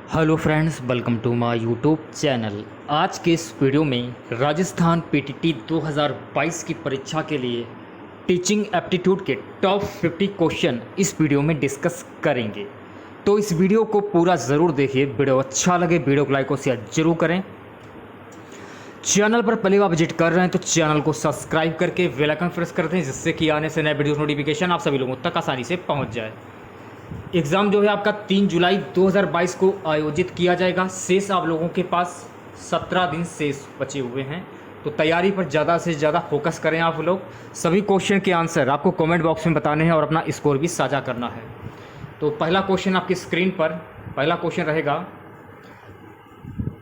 Hello friends, welcome to my YouTube channel. आज के इस वीडियो में राजस्थान पीटीटी 2022 की परीक्षा के लिए टीचिंग एप्टीट्यूड के टॉप 50 क्वेश्चन इस वीडियो में डिस्कस करेंगे। तो इस वीडियो को पूरा ज़रूर देखिए। वीडियो अच्छा लगे वीडियो को लाइक और शेयर जरूर करें। चैनल पर पहली बार विजिट कर रहे हैं तो चैनल को सब्सक्राइब करके बेल आइकन प्रेस कर दें, जिससे कि आने से नए वीडियो नोटिफिकेशन आप सभी लोगों तक आसानी से पहुँच जाए। एग्ज़ाम जो है आपका 3 जुलाई 2022 को आयोजित किया जाएगा। शेष आप लोगों के पास 17 दिन शेष बचे हुए हैं, तो तैयारी पर ज़्यादा से ज़्यादा फोकस करें आप लोग। सभी क्वेश्चन के आंसर आपको कमेंट बॉक्स में बताने हैं और अपना स्कोर भी साझा करना है। तो पहला क्वेश्चन आपकी स्क्रीन पर, पहला क्वेश्चन रहेगा,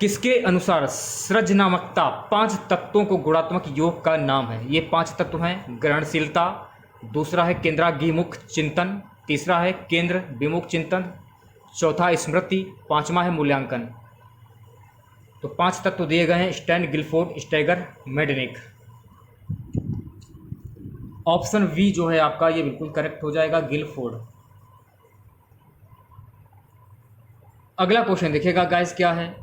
किसके अनुसार सृजनात्मकता 5 तत्वों को गुणात्मक योग का नाम है? ये 5 तत्व हैं: ग्रहणशीलता, दूसरा है केंद्राभिमुख चिंतन, तीसरा है केंद्र विमुख चिंतन, चौथा स्मृति, पांचवा है मूल्यांकन। तो 5 तत्व दिए गए हैं: Stein, Guilford, Steiger, Mednick. Option we जो है आपका ये बिल्कुल करेक्ट हो जाएगा, गिलफोर्ड। अगला क्वेश्चन देखिएगा गाइस, क्या है?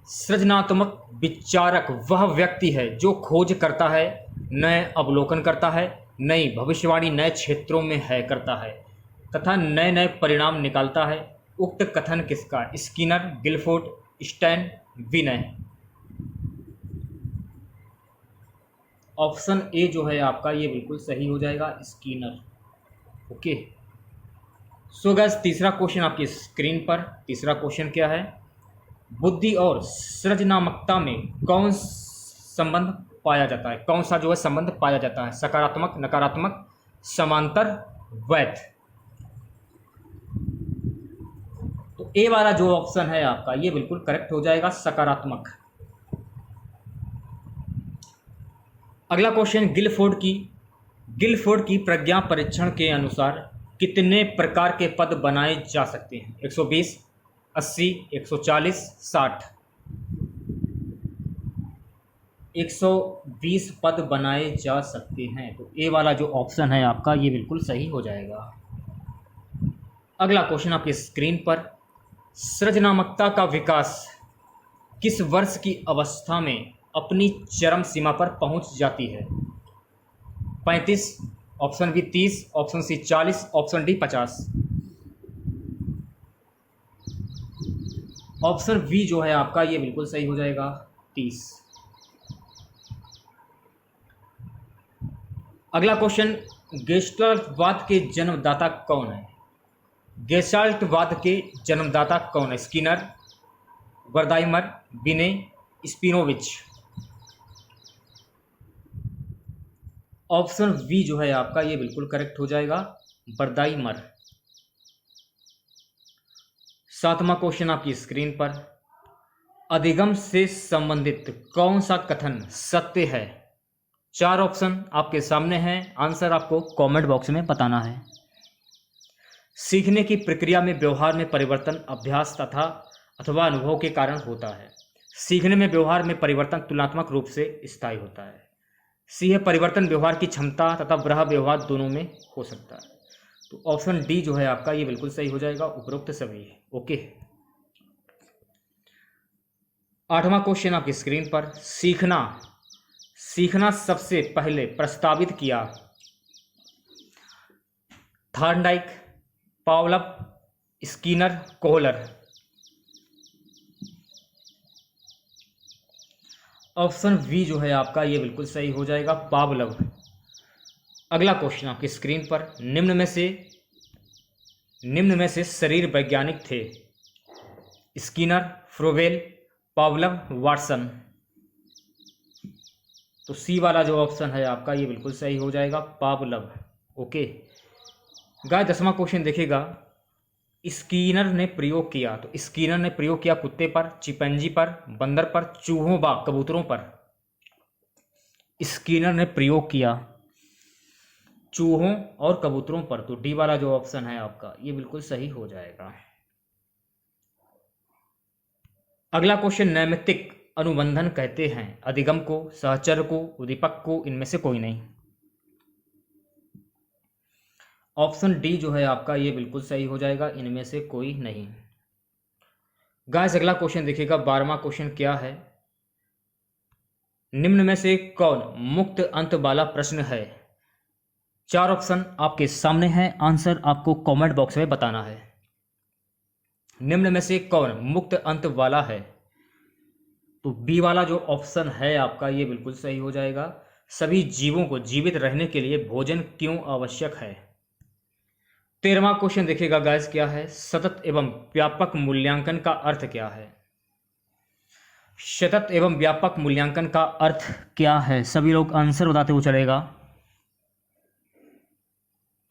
सृजनात्मक विचारक वह व्यक्ति है जो खोज करता है, नए अवलोकन करता है, नई भविष्यवाणी नए क्षेत्रों में है करता है तथा नए नए परिणाम निकालता है। उक्त कथन किसका? स्किनर, गिलफोर्ड, स्टैन, विनय। ऑप्शन ए जो है आपका ये बिल्कुल सही हो जाएगा, स्किनर। ओके। सो गाइस, तीसरा क्वेश्चन आपकी स्क्रीन पर। तीसरा क्वेश्चन क्या है? बुद्धि और सृजनात्मकता में कौन संबंध पाया जाता है? कौन सा जो है संबंध पाया जाता है? सकारात्मक, नकारात्मक, समांतर, वैध। तो ए वाला जो ऑप्शन है आपका ये बिल्कुल करेक्ट हो जाएगा, सकारात्मक। अगला क्वेश्चन, गिलफोर्ड की प्रज्ञा परीक्षण के अनुसार कितने प्रकार के पद बनाए जा सकते हैं? 120, 80, 140, 60। 120 पद बनाए जा सकते हैं। तो ए वाला जो ऑप्शन है आपका ये बिल्कुल सही हो जाएगा। अगला क्वेश्चन आपकी स्क्रीन पर, सृजनात्मकता का विकास किस वर्ष की अवस्था में अपनी चरम सीमा पर पहुंच जाती है? 35, option B 30, option C 40, option D 50। Option B जो है आपका ये बिल्कुल सही हो जाएगा, 30। अगला क्वेश्चन, गेस्टाल्टवाद के जन्मदाता कौन है? गेस्टाल्टवाद के जन्मदाता कौन है? स्किनर, वर्दाइमर, विने, स्पिनोविच। ऑप्शन वी जो है आपका ये बिल्कुल करेक्ट हो जाएगा, वर्दाइमर। सातवां क्वेश्चन आपकी स्क्रीन पर, अधिगम से संबंधित कौन सा कथन सत्य है? 4 ऑप्शन आपके सामने हैं, आंसर आपको कमेंट बॉक्स में बताना है। सीखने की प्रक्रिया में व्यवहार में परिवर्तन अभ्यास तथा अथवा अनुभव के कारण होता है। सीखने में व्यवहार में परिवर्तन तुलनात्मक रूप से स्थायी होता है। सी है परिवर्तन व्यवहार की क्षमता तथा ब्रह व्यवहार दोनों में हो सकता है। तो ऑप्शन डी जो है आपका ये बिल्कुल सही हो जाएगा, उपरोक्त सभी। ओके। 8वां क्वेश्चन आपकी स्क्रीन पर, सीखना सबसे पहले प्रस्तावित किया Thorndike, Pavlov, Skinner, Kohler. Option we जो है आपका ये बिल्कुल सही हो जाएगा, पावलव। अगला क्वेश्चन आपकी स्क्रीन पर, निम्न में से शरीर वैज्ञानिक थे? Skinner, Froebel, पावलव, Watson. तो सी वाला जो ऑप्शन है आपका ये बिल्कुल सही हो जाएगा, पावलव। ओके गाइस, 10वां क्वेश्चन देखिएगा, स्किनर ने प्रयोग किया। तो स्किनर ने प्रयोग किया कुत्ते पर, चिंपैंजी पर, बंदर पर, चूहों व कबूतरों पर। स्किनर ने प्रयोग किया चूहों और कबूतरों पर। तो डी वाला जो ऑप्शन है आपका ये बिल्कुल सही हो जाएगा। अगला क्वेश्चन, नैमित्तिक अनुबंधन कहते हैं अधिगम को, सहचर को, उद्दीपक को, इनमें से कोई नहीं। ऑप्शन डी जो है आपका ये बिल्कुल सही हो जाएगा, इनमें से कोई नहीं। गाइस अगला क्वेश्चन देखिएगा, 12वां क्वेश्चन क्या है। निम्न में से कौन मुक्त अंत वाला प्रश्न है? 4 ऑप्शन आपके सामने हैं, आंसर आपको कमेंट बॉक्स में बताना है। निम्न में से कौन मुक्त अंत वाला है? तो बी वाला जो ऑप्शन है आपका ये बिल्कुल सही हो जाएगा। सभी जीवों को जीवित रहने के लिए भोजन क्यों आवश्यक है? 13वां क्वेश्चन देखिएगा गाइस, क्या है? सतत एवं व्यापक मूल्यांकन का अर्थ क्या है? सतत एवं व्यापक मूल्यांकन का अर्थ क्या है? सभी लोग आंसर बताते हुए चलेगा।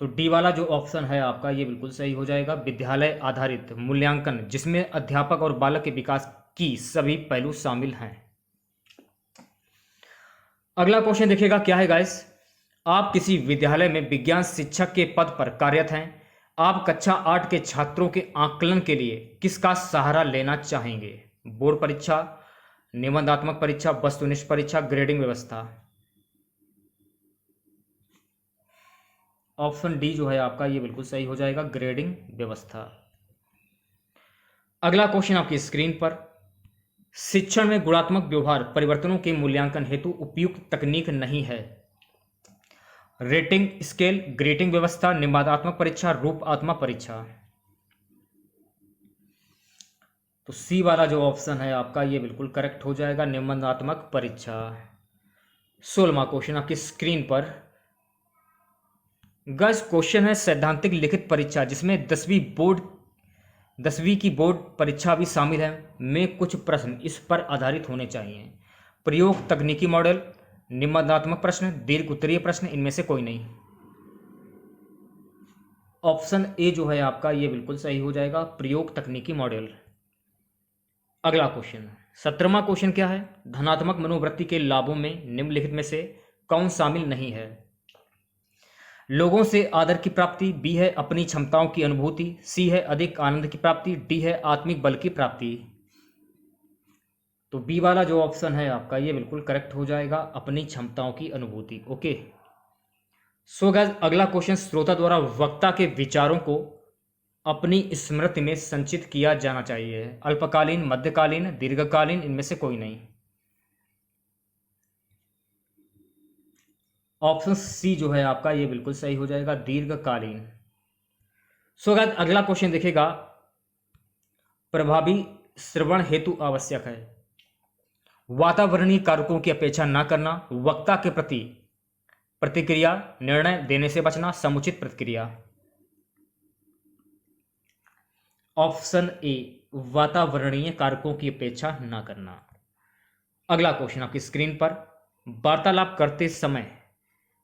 तो डी वाला जो ऑप्शन है आपका ये बिल्कुल सही हो जाएगा। विद्यालय आधारित मूल्यांकन जिसमें अध्यापक और बालक के विकास की सभी पहलू शामिल हैं। अगला क्वेश्चन देखिएगा, क्या है गाइस? आप किसी विद्यालय में विज्ञान शिक्षक के पद पर कार्यरत हैं। आप कक्षा 8 के छात्रों के आकलन के लिए किसका सहारा लेना चाहेंगे? बोर्ड परीक्षा, निबंधात्मक परीक्षा, वस्तुनिष्ठ परीक्षा, ग्रेडिंग व्यवस्था। ऑप्शन डी जो है आपका ये बिल्कुल सही हो जाएगा, ग्रेडिंग व्यवस्था। अगला क्वेश्चन आपकी स्क्रीन पर, शिक्षण में गुणात्मक व्यवहार परिवर्तनों के मूल्यांकन हेतु उपयुक्त तकनीक नहीं है। रेटिंग स्केल, ग्रेडिंग व्यवस्था, निबंधात्मक परीक्षा, रूपात्मक परीक्षा। तो सी वाला जो ऑप्शन है आपका ये बिल्कुल करेक्ट हो जाएगा, निबंधात्मक परीक्षा। 16वां क्वेश्चन आपकी स्क्रीन पर, गज क्वेश्चन है सैद्धांतिक लिखित परीक्षा जिसमें 10वीं की बोर्ड परीक्षा भी शामिल है में कुछ प्रश्न इस पर आधारित होने चाहिए। प्रयोग, तकनीकी मॉडल, निबंधात्मक प्रश्न, दीर्घ उत्तरीय प्रश्न, इनमें से कोई नहीं। ऑप्शन ए जो है आपका ये बिल्कुल सही हो जाएगा, प्रयोग तकनीकी मॉडल। अगला क्वेश्चन 17वां क्वेश्चन क्या है? धनात्मक मनोवृत्ति के लाभों में निम्नलिखित में से कौन शामिल नहीं है? लोगों से आदर की प्राप्ति, बी है अपनी क्षमताओं की अनुभूति, सी है अधिक आनंद की प्राप्ति, डी है आत्मिक बल की प्राप्ति। तो बी वाला जो ऑप्शन है आपका ये बिल्कुल करेक्ट हो जाएगा, अपनी क्षमताओं की अनुभूति। ओके, सो गाइस अगला क्वेश्चन, श्रोता द्वारा वक्ता के विचारों को अपनी स्मृति में संचित किया जाना चाहिए। अल्पकालीन, मध्यकालीन, दीर्घकालीन, इनमें से कोई नहीं। ऑप्शन सी जो है आपका ये बिल्कुल सही हो जाएगा, दीर्घकालीन। सो गाइस अगला क्वेश्चन देखिएगा, प्रभावी श्रवण हेतु आवश्यक है वातावरणीय कारकों की अपेक्षा न करना, वक्ता के प्रति प्रतिक्रिया, निर्णय देने से बचना, समुचित प्रतिक्रिया। ऑप्शन ए वातावरणीय कारकों की अपेक्षा न करना। अगला क्वेश्चन आपकी स्क्रीन पर, वार्तालाप करते समय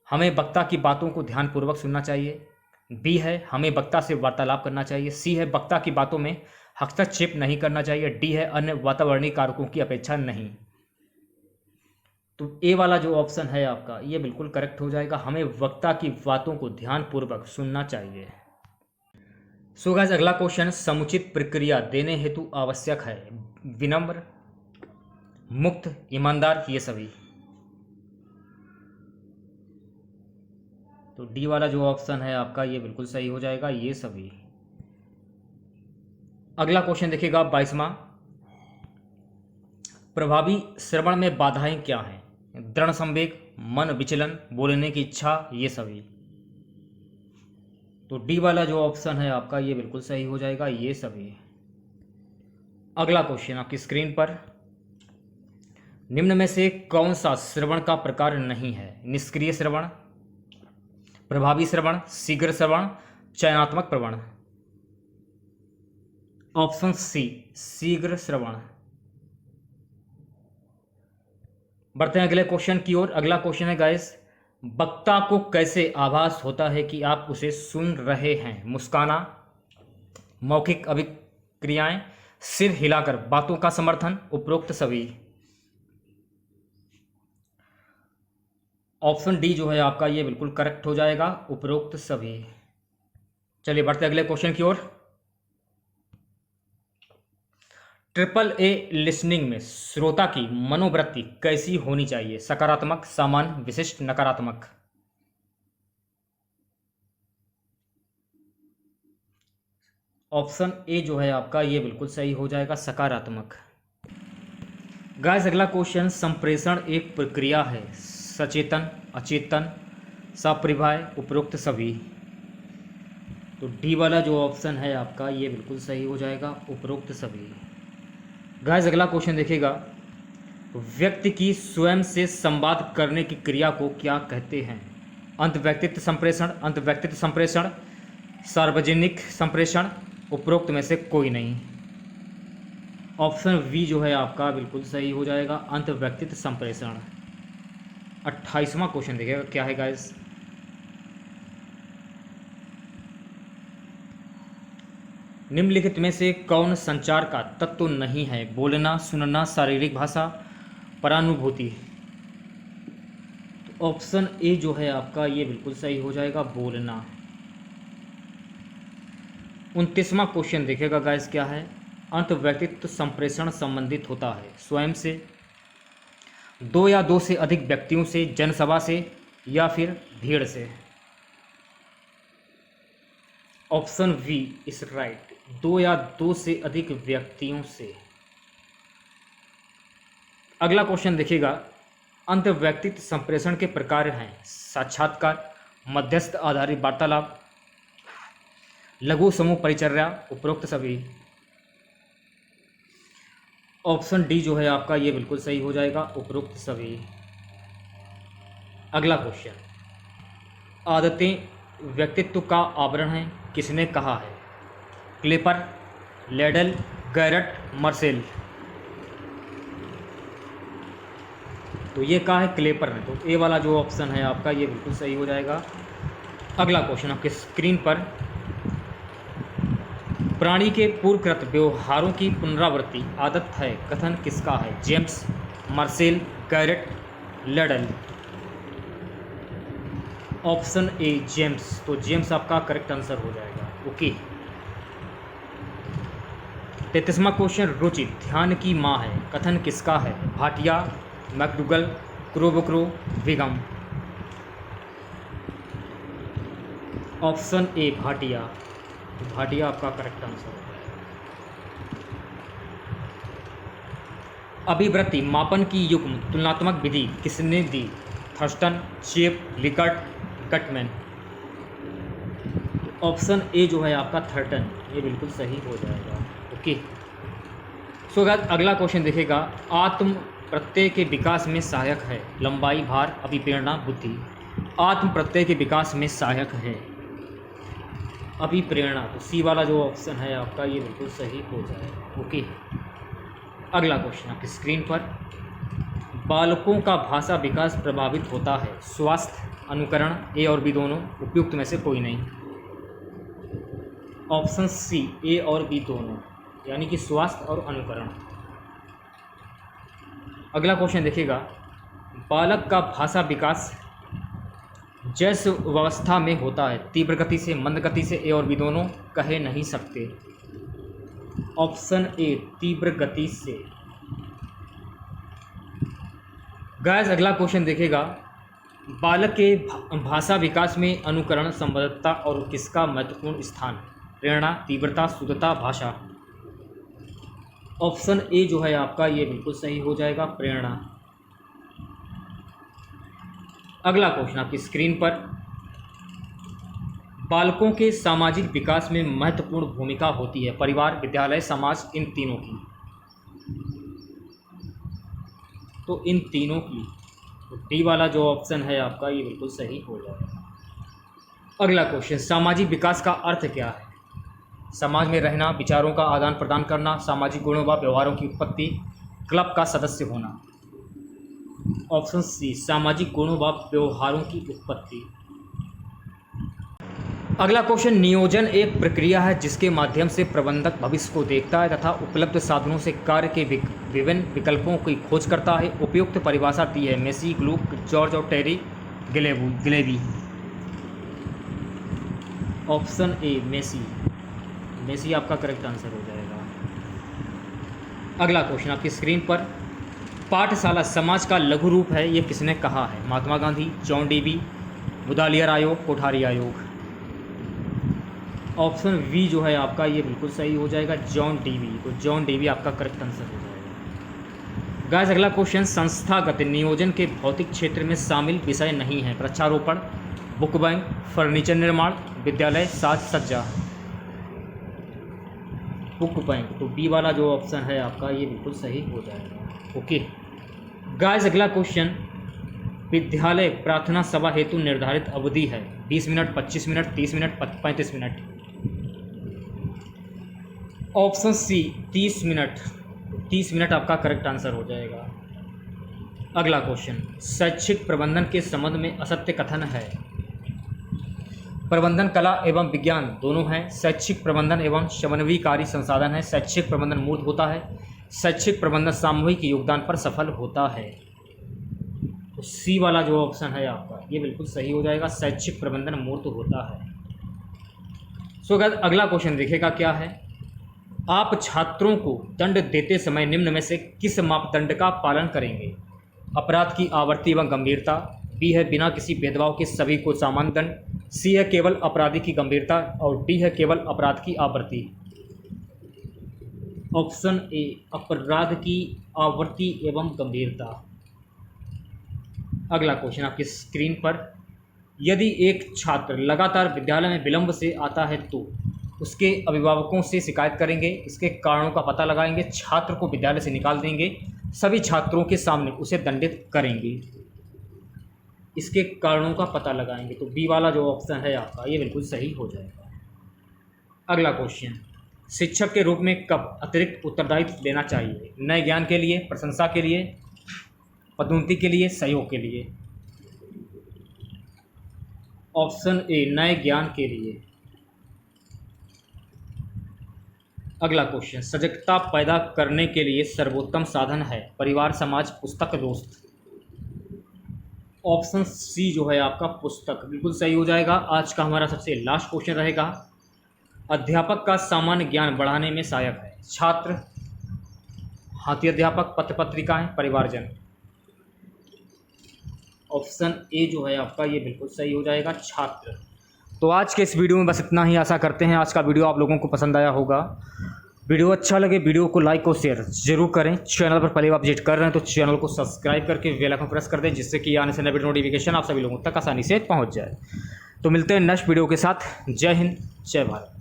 हमें वक्ता की बातों को ध्यानपूर्वक सुनना चाहिए। बी है हमें वक्ता से वार्तालाप करना चाहिए, सी है वक्ता की बातों में हस्तक्षेप नहीं करना चाहिए, डी है अन्य वातावरणीय कारकों की अपेक्षा नहीं। तो ए वाला जो ऑप्शन है आपका ये बिल्कुल करेक्ट हो जाएगा, हमें वक्ता की बातों को ध्यानपूर्वक सुनना चाहिए। सो गाइस अगला क्वेश्चन, समुचित प्रक्रिया देने हेतु आवश्यक है विनम्र, मुक्त, ईमानदार, ये सभी। तो डी वाला जो ऑप्शन है आपका ये बिल्कुल सही हो जाएगा, ये सभी। अगला क्वेश्चन देखिएगा 22वां, प्रभावी श्रवण में बाधाएं क्या हैं? दृढ़ संवेग, मन विचलन, बोलने की इच्छा, ये सभी। तो डी वाला जो ऑप्शन है आपका ये बिल्कुल सही हो जाएगा, ये सभी। अगला क्वेश्चन आपकी स्क्रीन पर, निम्न में से कौन सा श्रवण का प्रकार नहीं है? निष्क्रिय श्रवण, प्रभावी श्रवण, शीघ्र श्रवण, चयनात्मक प्रवण। ऑप्शन सी शीघ्र श्रवण। बढ़ते हैं अगले क्वेश्चन की ओर। अगला क्वेश्चन है गाइस, वक्ता को कैसे आभास होता है कि आप उसे सुन रहे हैं? मुस्काना, मौखिक अभिक्रियाएं, सिर हिलाकर बातों का समर्थन, उपरोक्त सभी। ऑप्शन डी जो है आपका ये बिल्कुल करेक्ट हो जाएगा, उपरोक्त सभी। चलिए बढ़ते अगले क्वेश्चन की ओर। ट्रिपल ए लिसनिंग में श्रोता की मनोवृत्ति कैसी होनी चाहिए? सकारात्मक, सामान्य, विशिष्ट, नकारात्मक। ऑप्शन ए जो है आपका ये बिल्कुल सही हो जाएगा, सकारात्मक। गाइस अगला क्वेश्चन, संप्रेषण एक प्रक्रिया है, सचेतन, अचेतन, सपरिवाय, उपरोक्त सभी। तो डी वाला जो ऑप्शन है आपका ये बिल्कुल सही हो जाएगा, उपरोक्त सभी। गाइस अगला क्वेश्चन देखिएगा, व्यक्ति की स्वयं से संवाद करने की क्रिया को क्या कहते हैं? अंतव्यक्तित्व संप्रेषण, अंतव्यक्तित्व संप्रेषण, सार्वजनिक संप्रेषण, उपरोक्त में से कोई नहीं। ऑप्शन वी जो है आपका बिल्कुल सही हो जाएगा, अंतव्यक्तित्व संप्रेषण। 28वां क्वेश्चन देखिएगा क्या है गाइस, निम्नलिखित में से कौन संचार का तत्व नहीं है? बोलना, सुनना, शारीरिक भाषा, परानुभूति। तो ऑप्शन ए जो है आपका ये बिल्कुल सही हो जाएगा, बोलना। 29वां क्वेश्चन देखिएगा गाइस क्या है, अंतव्यक्तित्व संप्रेषण संबंधित होता है स्वयं से, दो या दो से अधिक व्यक्तियों से, जनसभा से, या फिर भीड़ से। ऑप्शन वी इज राइट, दो या दो से अधिक व्यक्तियों से। अगला क्वेश्चन देखिएगा, अंतर्व्यक्तित्व संप्रेषण के प्रकार हैं साक्षात्कार, मध्यस्थ आधारित वार्तालाप, लघु समूह परिचर्या, उपरोक्त सभी। ऑप्शन डी जो है आपका ये बिल्कुल सही हो जाएगा, उपरोक्त सभी। अगला क्वेश्चन, आदतें व्यक्तित्व का आवरण है, किसने कहा है? क्लेपर, लेडल, गैरट, मर्सेल। तो ये कहा है क्लेपर ने, तो ए वाला जो ऑप्शन है आपका ये बिल्कुल सही हो जाएगा। अगला क्वेश्चन आपके स्क्रीन पर, प्राणी के पूर्वकृत व्यवहारों की पुनरावृत्ति आदत है, कथन किसका है? James, Mursell, Garrett, Ladell. Option A James, तो जेम्स आपका करेक्ट आंसर हो जाएगा। ओके। 33वां क्वेश्चन, रुचि ध्यान की माँ है, कथन किसका है? भाटिया, मैकडुगल, क्रोबोक्रो, विगम। ऑप्शन ए भाटिया, तो भाटिया आपका करेक्ट आंसर है। अभिवृत्ति मापन की युग्म तुलनात्मक विधि किसने दी? थर्स्टन, चेप, लिकर्ट, गटमैन। ऑप्शन ए जो है आपका थर्टन, ये बिल्कुल सही हो जाएगा। ओके। सो गाइस अगला क्वेश्चन देखेगा, आत्म प्रत्यय के विकास में सहायक है, लंबाई, भार, अभिप्रेरणा, बुद्धि। आत्म प्रत्यय के विकास में सहायक है अभिप्रेरणा, तो सी वाला जो ऑप्शन है आपका ये बिल्कुल सही हो जाएगा। ओके। अगला क्वेश्चन आपकी स्क्रीन पर, बालकों का भाषा विकास प्रभावित होता है, स्वास्थ्य, अनुकरण, ए और बी दोनों, उपयुक्त में से कोई नहीं। ऑप्शन सी ए और बी दोनों, यानी कि स्वास्थ्य और अनुकरण। अगला क्वेश्चन देखिएगा, बालक का भाषा विकास जैसे अवस्था में होता है, तीव्र गति से, मंद गति से, ए और बी दोनों, कहे नहीं सकते। ऑप्शन ए तीव्र गति से। गाइस अगला क्वेश्चन देखिएगा, बालक के भाषा विकास में अनुकरण, संबद्धता और किसका महत्वपूर्ण स्थान? प्रेरणा, तीव्रता, शुद्धता, भाषा। ऑप्शन ए जो है आपका ये बिल्कुल सही हो जाएगा, प्रेरणा। अगला क्वेश्चन आपकी स्क्रीन पर, बालकों के सामाजिक विकास में महत्वपूर्ण भूमिका होती है, परिवार, विद्यालय, समाज, इन तीनों की। तो इन तीनों की, तो डी वाला जो ऑप्शन है आपका ये बिल्कुल सही हो जाएगा। अगला क्वेश्चन, सामाजिक विकास का अर्थ क्या है? समाज में रहना, विचारों का आदान प्रदान करना, सामाजिक गुणों व व्यवहारों की उत्पत्ति, क्लब का सदस्य होना। ऑप्शन सी सामाजिक गुणों व व्यवहारों की उत्पत्ति। अगला क्वेश्चन, नियोजन एक प्रक्रिया है जिसके माध्यम से प्रबंधक भविष्य को देखता है तथा उपलब्ध साधनों से कार्य के विभिन्न विकल्पों की खोज करता है। उपयुक्त परिभाषा दी है मेसी, ग्लूक, जॉर्ज और टेरी गिलेवी। ऑप्शन ए मेसी आपका करेक्ट आंसर हो जाएगा। अगला क्वेश्चन आपकी स्क्रीन पर, पाठशाला समाज का लघु रूप है, ये किसने कहा है? महात्मा गांधी, जॉन डीवी, मुदालियर आयोग, कोठारी आयोग। ऑप्शन वी जो है आपका ये बिल्कुल सही हो जाएगा, जॉन डीवी। तो जॉन डीवी आपका करेक्ट आंसर हो जाएगा। गाइस अगला क्वेश्चन, संस्थागत नियोजन के भौतिक क्षेत्र में शामिल विषय नहीं है। वृक्षारोपण, बुक बैंक, फर्नीचर निर्माण, विद्यालय, साज सज्जा। बुक बैंक, तो बी वाला जो ऑप्शन है आपका ये बिल्कुल सही हो जाएगा। ओके गाइस अगला क्वेश्चन, विद्यालय प्रार्थना सभा हेतु निर्धारित अवधि है 20 minute, 25 minute, 30 minute, 35 minute. Option C 30 minute. 30 minute आपका करेक्ट आंसर हो जाएगा। अगला क्वेश्चन, शैक्षिक प्रबंधन के संबंध में असत्य कथन है। प्रबंधन कला एवं विज्ञान दोनों है। शैक्षिक प्रबंधन एवं समन्वयकारी संसाधन है। शैक्षिक प्रबंधन मूर्त होता है। शैक्षिक प्रबंधन सामूहिक योगदान पर सफल होता है। तो सी वाला जो ऑप्शन है आपका ये बिल्कुल सही हो जाएगा, शैक्षिक प्रबंधन मूर्त होता है। सो गाइस अगला क्वेश्चन देखिएगा क्या है, आप छात्रों को दंड देते समय निम्न में से किस मापदंड का पालन करेंगे। अपराध की आवृत्ति एवं गंभीरता, बी है बिना किसी भेदभाव के सभी को समान दंड, सी है केवल अपराधी की गंभीरता और डी है केवल अपराध की आवृत्ति। ऑप्शन ए अपराध की आवृत्ति एवं गंभीरता। अगला क्वेश्चन आपकी स्क्रीन पर, यदि एक छात्र लगातार विद्यालय में विलंब से आता है तो उसके अभिभावकों से शिकायत करेंगे, इसके कारणों का पता लगाएंगे, छात्र को विद्यालय से निकाल देंगे, सभी छात्रों के सामने उसे दंडित करेंगे, इसके कारणों का पता लगाएंगे। तो बी वाला जो ऑप्शन है आपका ये बिल्कुल सही हो जाएगा। अगला क्वेश्चन, शिक्षक के रूप में कब अतिरिक्त उत्तरदायित्व लेना चाहिए। नए ज्ञान के लिए, प्रशंसा के लिए, पदोन्नति के लिए, सहयोग के लिए। ऑप्शन ए नए ज्ञान के लिए। अगला क्वेश्चन, सजगता पैदा करने के लिए सर्वोत्तम साधन है। परिवार, समाज, पुस्तक, दोस्त। ऑप्शन सी जो है आपका पुस्तक बिल्कुल सही हो जाएगा। आज का हमारा सबसे लास्ट क्वेश्चन रहेगा, अध्यापक का सामान्य ज्ञान बढ़ाने में सहायक है। छात्र, हाथी अध्यापक, पत्र पत्रिकाएं, परिवारजन। ऑप्शन ए जो है आपका ये बिल्कुल सही हो जाएगा, छात्र। तो आज के इस वीडियो में बस इतना ही। आशा करते हैं आज का वीडियो आप लोगों को पसंद आया होगा। वीडियो अच्छा लगे वीडियो को लाइक और शेयर जरूर करें। चैनल पर पहले आप विजिट कर रहे हैं तो चैनल को सब्सक्राइब करके बेल आइकन प्रेस कर दें, जिससे कि आने से नए वीडियो नोटिफिकेशन आप सभी लोगों तक आसानी से पहुंच जाए। तो मिलते हैं नेक्स्ट वीडियो के साथ। जय हिंद, जय भारत।